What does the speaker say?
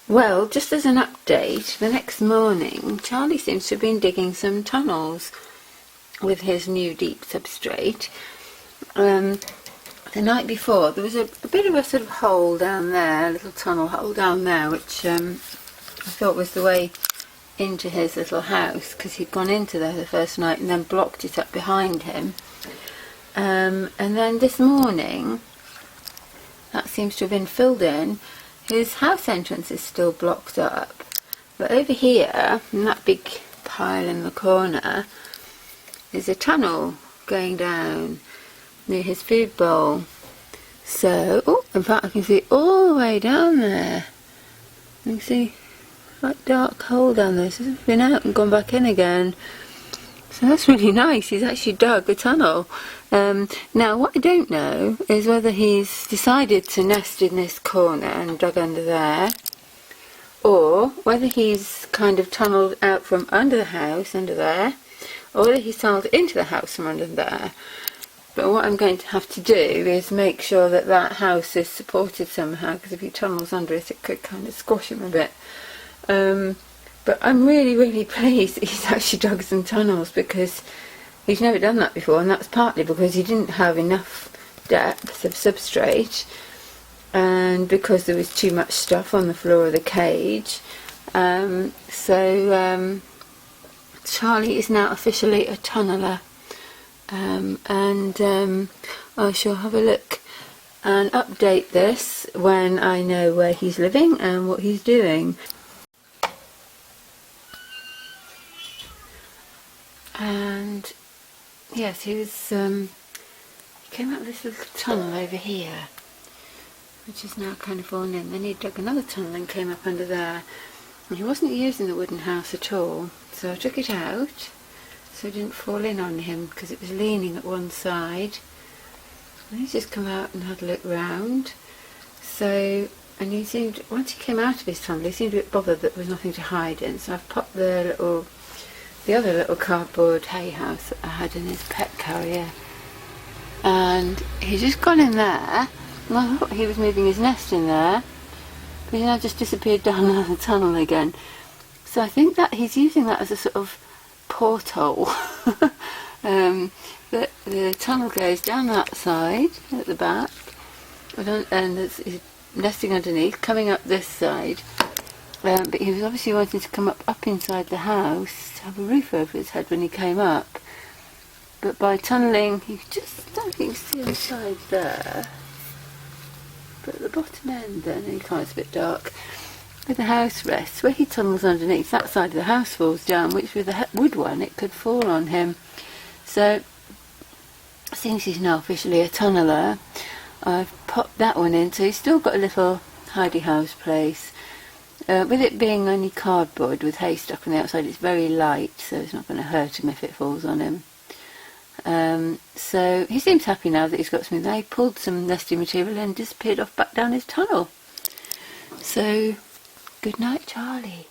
Well, just as an update, the next morning Charlie seems to have been digging some tunnels with his new deep substrate. The night before there was a bit of a sort of hole down there, a little tunnel hole down there, which I thought was the way into his little house, because he'd gone into there the first night and then blocked it up behind him. And then this morning that seems to have been filled in. His house entrance is still blocked up, but over here, in that big pile in the corner, is a tunnel going down near his food bowl. So, oh, in fact I can see all the way down there. You can see that dark hole down there, so he's been out and gone back in again. So that's really nice, he's actually dug a tunnel. Now what I don't know is whether he's decided to nest in this corner and dug under there, or whether he's kind of tunnelled out from under the house, under there, or whether he's tunnelled into the house from under there. But what I'm going to have to do is make sure that that house is supported somehow, because if he tunnels under it, it could kind of squash him a bit. But I'm really pleased that he's actually dug some tunnels, because he's never done that before, and that's partly because he didn't have enough depth of substrate, and because there was too much stuff on the floor of the cage. So Charlie is now officially a tunneler, and I shall have a look and update this when I know where he's living and what he's doing. And yes, he came out this little tunnel over here, which is now kind of fallen in. Then he dug another tunnel and came up under there. And he wasn't using the wooden house at all, so I took it out so it didn't fall in on him, because it was leaning at one side. And he's just come out and had a look round. So, and he seemed, once he came out of his tunnel, he seemed a bit bothered that there was nothing to hide in. So I've popped the other little cardboard hay house that I had in his pet carrier, and he's just gone in there, and I thought he was moving his nest in there, but he now just disappeared down another tunnel again. So I think that he's using that as a sort of porthole. The tunnel goes down that side at the back, and he's nesting underneath, coming up this side. But he was obviously wanting to come up inside the house to have a roof over his head when he came up. But by tunnelling, you just don't think you see the side there. But at the bottom end then, you can't, it's a bit dark, where the house rests, where he tunnels underneath, that side of the house falls down, which with the wood one, it could fall on him. So, since he's now officially a tunneler, I've popped that one in, so he's still got a little hidey house place. With it being only cardboard with hay stuck on the outside, it's very light, so it's not going to hurt him if it falls on him. So he seems happy now that he's got something there. He pulled some nesting material and disappeared off back down his tunnel. So, good night, Charlie.